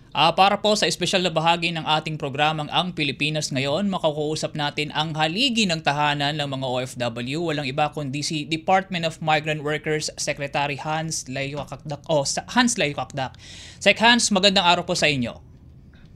Para po sa espesyal na bahagi ng ating programang Ang Pilipinas Ngayon, makakausap natin ang haligi ng tahanan ng mga OFW. Walang iba kundi si Department of Migrant Workers Secretary Hans Layo Kakdak. Hans Layo Kakdak. Sec Hans, magandang araw po sa inyo.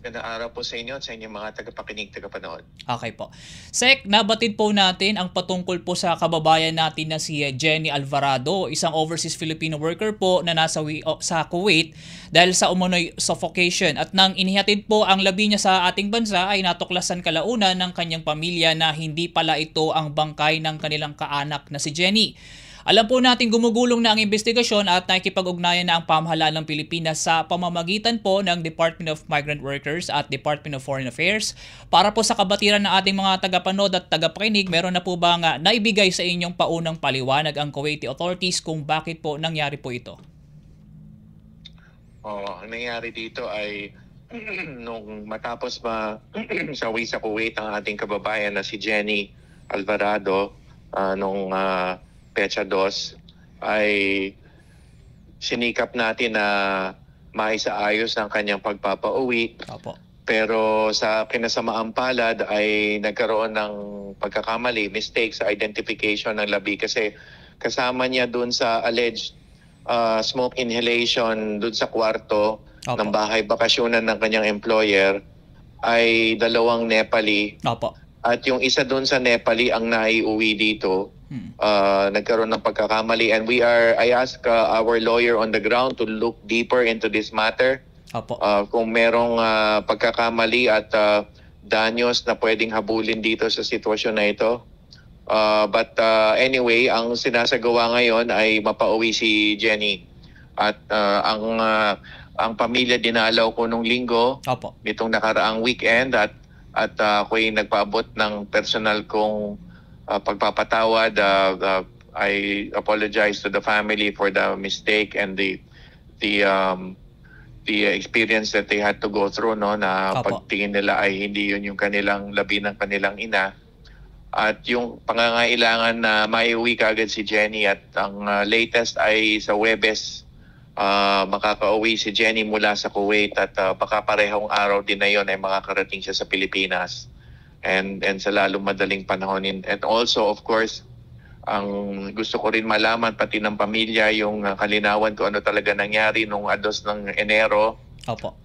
Magandang araw po sa inyo at sa inyong mga tagapakinig, tagapanood. Okay po. Sec, nabatid po natin ang patungkol po sa kababayan natin na si Jenny Alvarado, isang overseas Filipino worker po na sa Kuwait dahil sa umunoy suffocation. At nang inihatid po ang labi niya sa ating bansa ay natuklasan kalaunan ng kanyang pamilya na hindi pala ito ang bangkay ng kanilang kaanak na si Jenny. Alam po natin gumugulong na ang investigasyon at nakikipag-ugnayan na ang pamahalaan ng Pilipinas sa pamamagitan po ng Department of Migrant Workers at Department of Foreign Affairs. Para po sa kabatiran ng ating mga tagapanood at tagapakinig, meron na po ba nga naibigay sa inyong paunang paliwanag ang Kuwaiti authorities kung bakit po nangyari po ito? Ang nangyari dito ay nung matapos sawi sa Kuwait ang ating kababayan na si Jenny Alvarado nung Pecha 2 ay sinikap natin na maisaayos ang kanyang pagpapauwi. Opo. Pero sa kinasamaang palad ay nagkaroon ng pagkakamali, mistake sa identification ng labi kasi kasama niya dun sa alleged smoke inhalation dun sa kwarto ng bahay bakasyonan ng kanyang employer ay dalawang Nepali. Opo. At yung isa dun sa Nepali ang naiuwi dito. Nagkaroon ng pagkakamali and I asked our lawyer on the ground to look deeper into this matter. Opo. Kung merong pagkakamali at danyos na pwedeng habulin dito sa sitwasyon na ito. But anyway, ang sinasagawa ngayon ay mapauwi si Jenny. At ang pamilya dinalaw ko nung linggo, Opo. nitong nakaraang weekend at ako'y nagpaabot ng personal kong pagpapatawad. I apologize to the family for the mistake and the experience that they had to go through, no, na pagtingin nila ay hindi yun yung kanilang labi ng kanilang ina. At yung pangangailangan na maiuwi kaagad si Jenny at ang latest ay sa Huwebes makakauwi si Jenny mula sa Kuwait at baka parehong araw din na yun ay makakarating siya sa Pilipinas and sa lalong madaling panahon. And also of course, ang gusto ko rin malaman pati ng pamilya yung kalinawan kung ano talaga nangyari nung 2 ng Enero. Opo.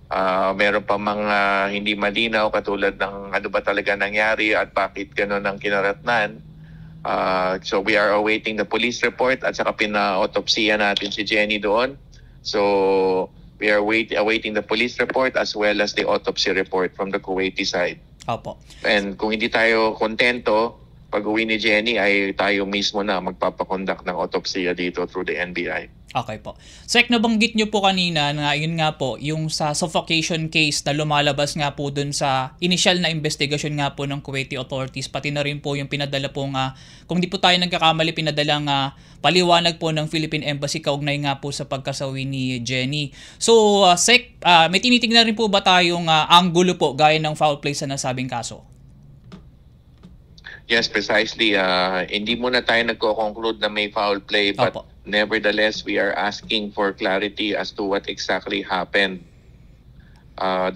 Meron pa mga hindi malinaw katulad ng ano ba talaga nangyari at bakit gano'n ang kinaratnan. So we are awaiting the police report at saka pina-autopsiya natin si Jenny doon. So we are awaiting the police report as well as the autopsy report from the Kuwaiti side. Opo. And kung hindi tayo kontento, pag-uwi ni Jenny ay tayo mismo na magpapakondak ng autopsya dito through the NBI. Okay po. Sec, nabanggit nyo po kanina na yun nga po, yung sa suffocation case na lumalabas nga po dun sa initial na investigation nga po ng Kuwaiti authorities, pati na rin po yung pinadala po nga, kung di po tayo nagkakamali, pinadalang paliwanag po ng Philippine Embassy kaugnay nga po sa pagkasawi ni Jenny. So, Sec, may tinitingnan rin po ba tayong anggulo po gaya ng foul play sa nasabing kaso? Yes, precisely. Hindi muna tayo nagko-conclude na may foul play, but nevertheless, we are asking for clarity as to what exactly happened.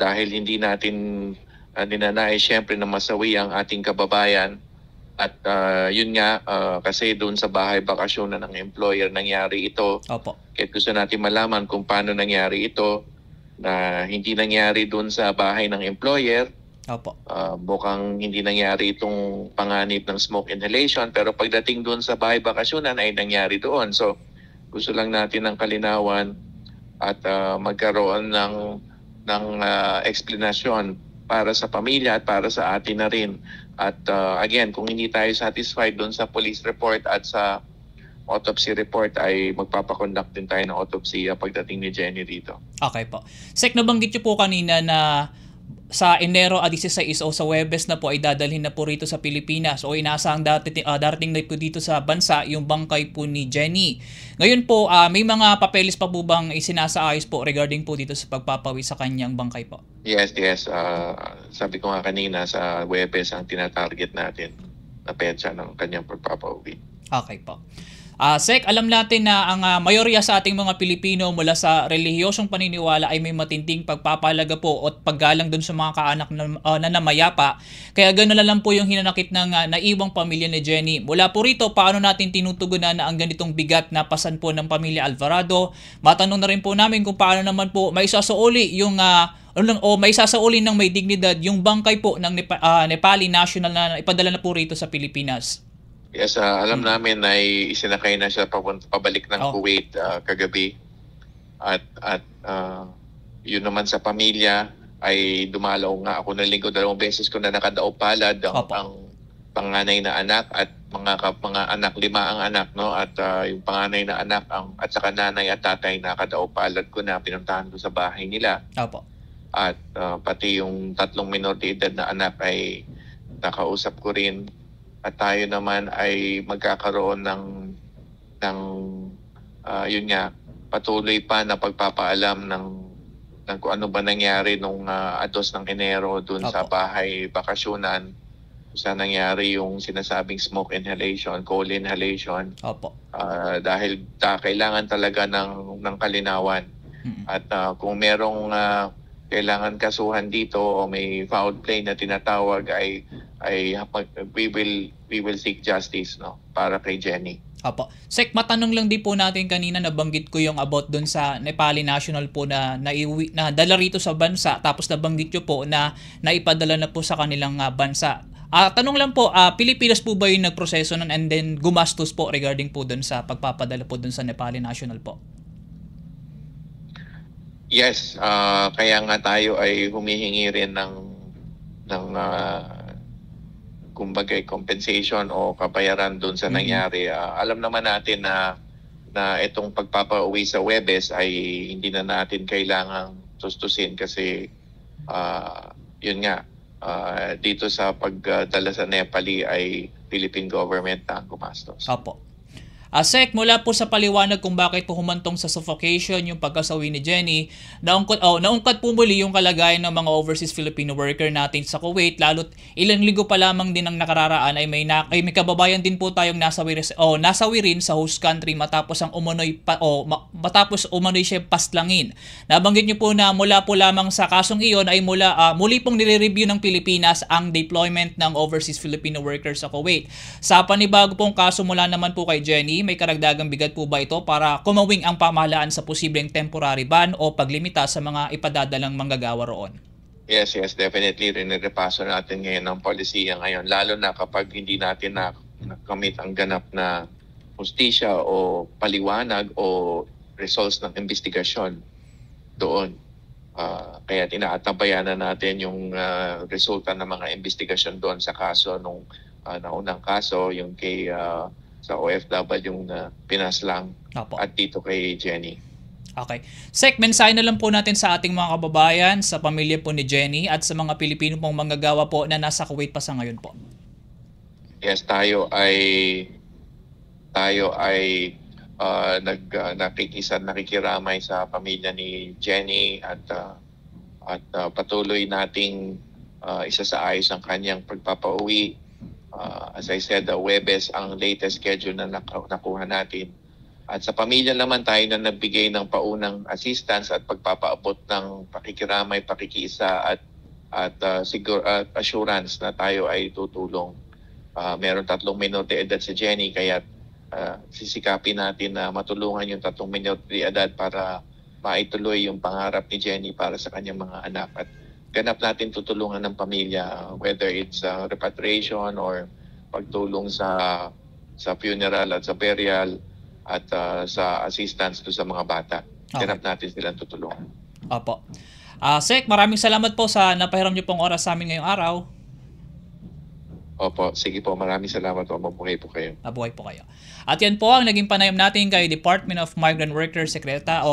Dahil hindi natin ninanais syempre na masawi ang ating kababayan. At yun nga, kasi doon sa bahay bakasyon ng employer nangyari ito. Opo. Kaya gusto natin malaman kung paano nangyari ito, na hindi nangyari doon sa bahay ng employer. Opo. Mukhang hindi nangyari itong panganib ng smoke inhalation, pero pagdating doon sa bahay bakasyonan ay nangyari doon. So gusto lang natin ng kalinawan at magkaroon ng explanation para sa pamilya at para sa atin na rin. At again, kung hindi tayo satisfied doon sa police report at sa autopsy report ay magpapakonduct din tayo ng autopsy pagdating ni Jenny dito. Okay po. Sec, nabanggit niyo po kanina na sa Enero 16 o sa Huwebes na po ay dadalhin na po rito sa Pilipinas o inaasahang darating na po dito sa bansa yung bangkay po ni Jenny. Ngayon po, may mga papeles pa po bang isinasaayos po regarding po dito sa pagpapawi sa kanyang bangkay po? Yes. Sabi ko nga kanina, sa Huwebes ang tinatarget natin na petsa ng kanyang pagpapauwi. Okay po. Sek, alam natin na ang mayorya sa ating mga Pilipino mula sa relihiyosong paniniwala ay may matinding pagpapahalaga po at paggalang dun sa mga kaanak na namayapa. Kaya gano'n na lang po yung hinanakit ng naiwang pamilya ni Jenny. Mula po rito, paano natin tinutugunan na ang ganitong bigat na pasan po ng pamilya Alvarado? Matanong na rin po namin kung paano naman po may isasauli yung may sasaulin ng may dignidad yung bangkay po ng Nepali national na ipadala na po rito sa Pilipinas. Yes, alam namin na isinakay na siya pabalik ng Kuwait kagabi. At yun naman sa pamilya ay dumalaw nga ako ng linggo, 2 beses ko na nakadaog palad ang panganay na anak at mga anak, 5 ang anak, no? At yung panganay na anak at saka nanay at tatay nakadaog palad ko na, pinuntahan ko sa bahay nila. Opo. At pati yung 3 minor de edad na anak ay nakausap ko rin. At tayo naman ay magkakaroon ng yun nga, patuloy pa na pagpapaalam ng kung ano ba nangyari nung 2 ng Enero dun sa bahay bakasyonan, sa nangyari yung sinasabing smoke inhalation, coal inhalation. Opo. Dahil kailangan talaga ng kalinawan. At kung merong kailangan kasuhan dito o may foul play na tinatawag ay we will seek justice, no, para kay Jenny. Apo. Sek, matanong lang din po natin kanina, nabanggit ko yung about doon sa Nepali national po na dala rito sa bansa, tapos nabanggit nyo po na naipadala na po sa kanilang bansa. Tanong lang po, Pilipinas po ba yung nagproseso nun and then gumastos po regarding po doon sa pagpapadala po doon sa Nepali national po? Yes, kaya nga tayo ay humihingi rin ng kumbaga compensation o kabayaran doon sa nangyari. Alam naman natin na itong pagpapauwi sa Huwebes ay hindi na natin kailangang tustusin kasi yun nga, dito sa pagdala sa Nepali ay Philippine government na ang gumastos. Opo. Sek, mula po sa paliwanag kung bakit po humantong sa suffocation yung pagkasawi ni Jenny, naungkat po muli yung kalagayan ng mga overseas Filipino worker natin sa Kuwait, lalo't ilang linggo pa lamang din ang nakararaan ay may kababayan din po tayong nasawi rin sa host country matapos umano'y siya pastlangin. Nabanggit niyo po na mula po lamang sa kasong iyon ay muli pong nire-review ng Pilipinas ang deployment ng overseas Filipino workers sa Kuwait. Sa panibago pong kaso mula naman po kay Jenny, may karagdagang bigat po ba ito para kumawing ang pamahalaan sa posibleng temporary ban o paglimita sa mga ipadadalang manggagawa roon? Yes, definitely. Rinrepaso natin ngayon ang polisiya ngayon, lalo na kapag hindi natin nakamit ang ganap na hustisya o paliwanag o results ng investigasyon doon. Kaya tinaatabayan na natin yung resulta ng mga investigasyon doon sa kaso nung naunang kaso, yung kay sa OFW yung pinaslang. Opo. At dito kay Jenny. Okay. Sek, mensahe na lang po natin sa ating mga kababayan, sa pamilya po ni Jenny at sa mga Pilipino pong manggagawa po na nasa Kuwait pa sa ngayon po. Yes, tayo ay nakikiramay sa pamilya ni Jenny at patuloy nating isasaayos ang kanyang pagpapauwi. As I said, Huwebes ang latest schedule na nakuha natin. At sa pamilya naman tayo na nagbigay ng paunang assistance at pagpapaabot ng pakikiramay, pakikiisa at assurance na tayo ay tutulong. Meron 3 minor de edad si Jenny, kaya sisikapin natin na matulungan yung 3 minor de edad para maituloy yung pangarap ni Jenny para sa kanyang mga anak. At ganap natin tutulungan ng pamilya, whether it's repatriation or pagtulong sa funeral at sa burial at sa assistance to sa mga bata. Ganap natin silang tutulungan. Opo. Sek, maraming salamat po sa napahiram niyo pong oras sa amin ngayong araw. Opo, sige po, maraming salamat po. Mabuhay po kayo. Mabuhay po kayo. At yan po ang naging panayam natin kay Department of Migrant Workers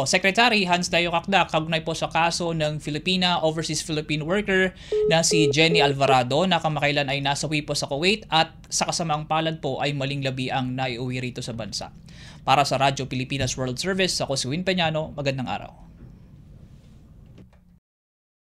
Secretary Hans Dayo Kakdak, kaugnay po sa kaso ng overseas Filipino worker na si Jenny Alvarado na kamakailan ay nasawi po sa Kuwait at sa kasamaang palad po ay maling labi ang naiuwi rito sa bansa. Para sa Radyo Pilipinas World Service, ako si Win Peñano. Magandang araw.